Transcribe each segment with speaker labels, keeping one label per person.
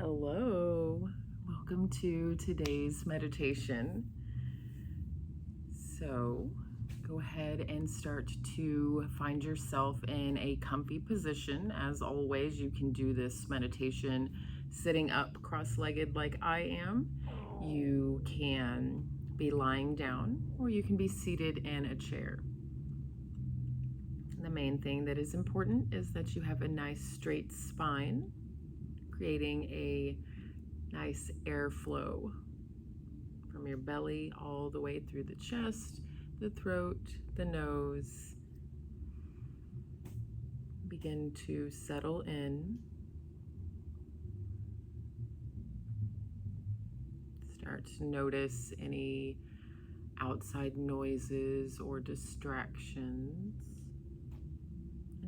Speaker 1: Hello, welcome to today's meditation. So, go ahead and start to find yourself in a comfy position. As always, you can do this meditation sitting up cross-legged like I am. You can be lying down, or you can be seated in a chair. The main thing that is important is that you have a nice straight spine, creating a nice airflow from your belly all the way through the chest, the throat, the nose. Begin to settle in. Start to notice any outside noises or distractions.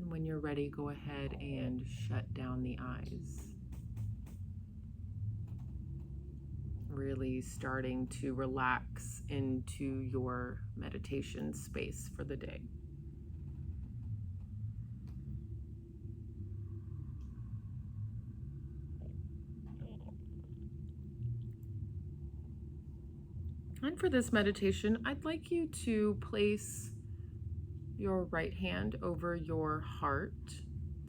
Speaker 1: And when you're ready, go ahead and shut down the eyes. Really starting to relax into your meditation space for the day. And for this meditation, I'd like you to place your right hand over your heart,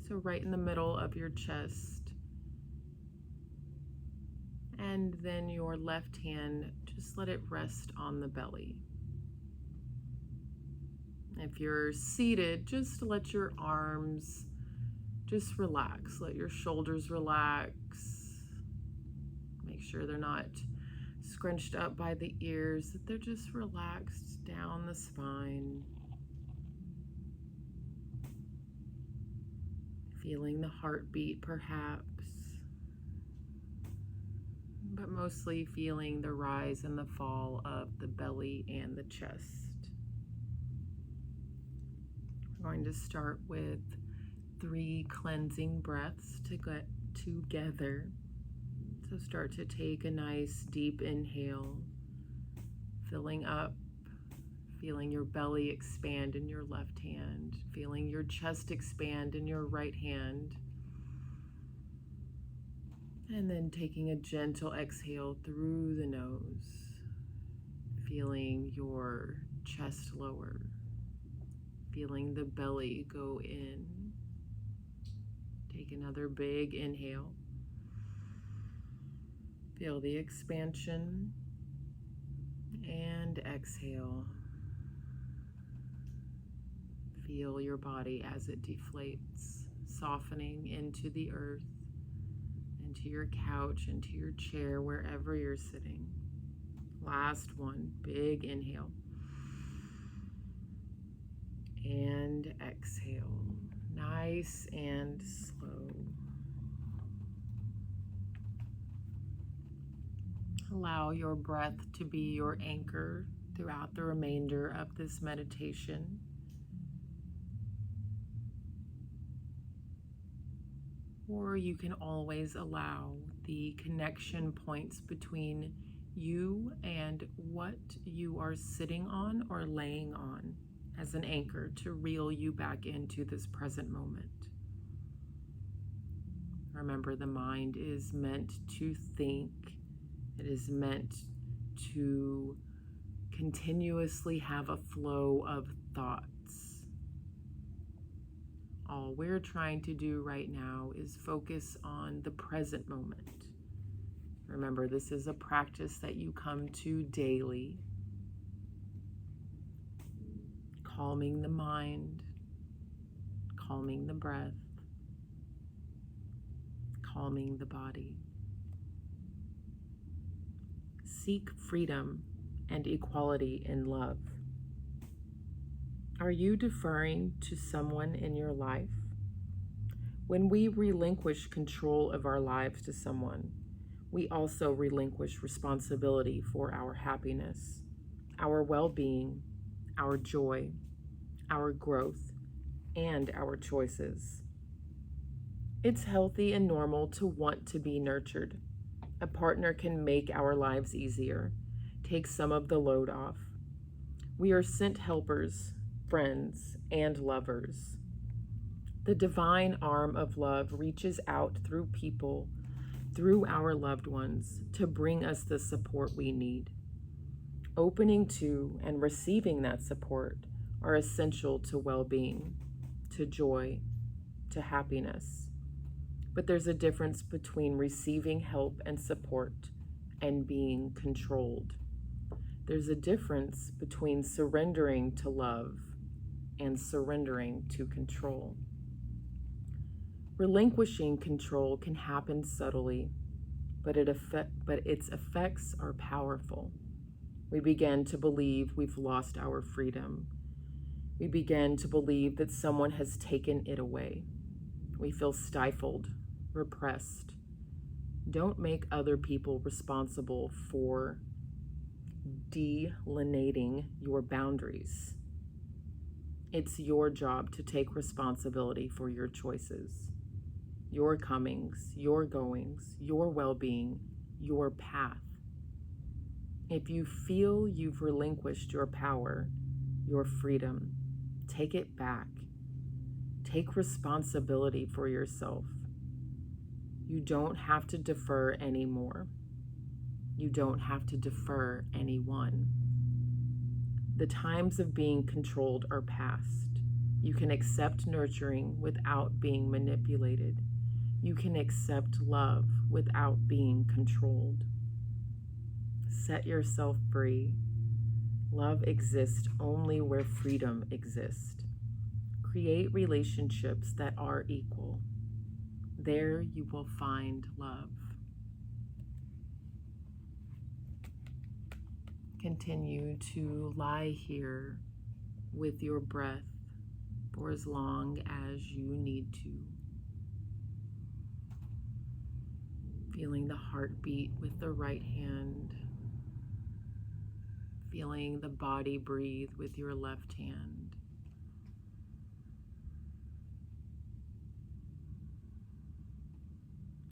Speaker 1: so right in the middle of your chest. And then your left hand, just let it rest on the belly. If you're seated, just let your arms just relax. Let your shoulders relax. Make sure they're not scrunched up by the ears, that they're just relaxed down the spine. Feeling the heartbeat perhaps, but mostly feeling the rise and the fall of the belly and the chest. We're going to start with 3 cleansing breaths to get together. So start to take a nice deep inhale, filling up, feeling your belly expand in your left hand, feeling your chest expand in your right hand. And then taking a gentle exhale through the nose, feeling your chest lower, feeling the belly go in. Take another big inhale. Feel the expansion and exhale. Feel your body as it deflates, softening into the earth, into your couch, into your chair, wherever you're sitting. Last one, big inhale. And exhale, nice and slow. Allow your breath to be your anchor throughout the remainder of this meditation. Or you can always allow the connection points between you and what you are sitting on or laying on as an anchor to reel you back into this present moment. Remember, the mind is meant to think. It is meant to continuously have a flow of thoughts. All we're trying to do right now is focus on the present moment. Remember, this is a practice that you come to daily. Calming the mind, calming the breath, calming the body. Seek freedom and equality in love. Are you deferring to someone in your life? When we relinquish control of our lives to someone, we also relinquish responsibility for our happiness, our well-being, our joy, our growth, and our choices. It's healthy and normal to want to be nurtured. A partner can make our lives easier, take some of the load off. We are sent helpers, friends, and lovers. The divine arm of love reaches out through people through our loved ones to bring us the support we need. Opening to and receiving that support are essential to well-being, to joy, to happiness. But there's a difference between receiving help and support and being controlled. There's a difference between surrendering to love and surrendering to control. Relinquishing control can happen subtly, but its effects are powerful. We begin to believe we've lost our freedom. We begin to believe that someone has taken it away. We feel stifled, repressed. Don't make other people responsible for delineating your boundaries. It's your job to take responsibility for your choices, your comings, your goings, your well-being, your path. If you feel you've relinquished your power, your freedom, take it back. Take responsibility for yourself. You don't have to defer anymore. You don't have to defer anyone. The times of being controlled are past. You can accept nurturing without being manipulated. You can accept love without being controlled. Set yourself free. Love exists only where freedom exists. Create relationships that are equal. There you will find love. Continue to lie here with your breath for as long as you need to. Feeling the heartbeat with the right hand. Feeling the body breathe with your left hand.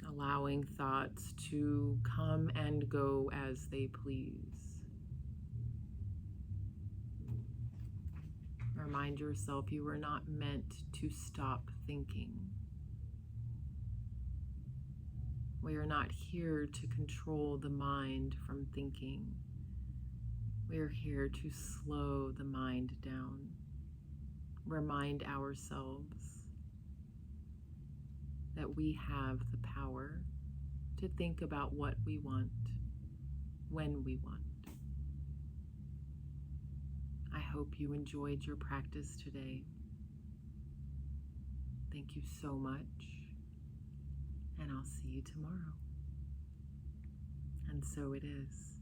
Speaker 1: Allowing thoughts to come and go as they please. Remind yourself you were not meant to stop thinking. We are not here to control the mind from thinking. We are here to slow the mind down. Remind ourselves that we have the power to think about what we want, when we want. I hope you enjoyed your practice today. Thank you so much, and I'll see you tomorrow. And so it is.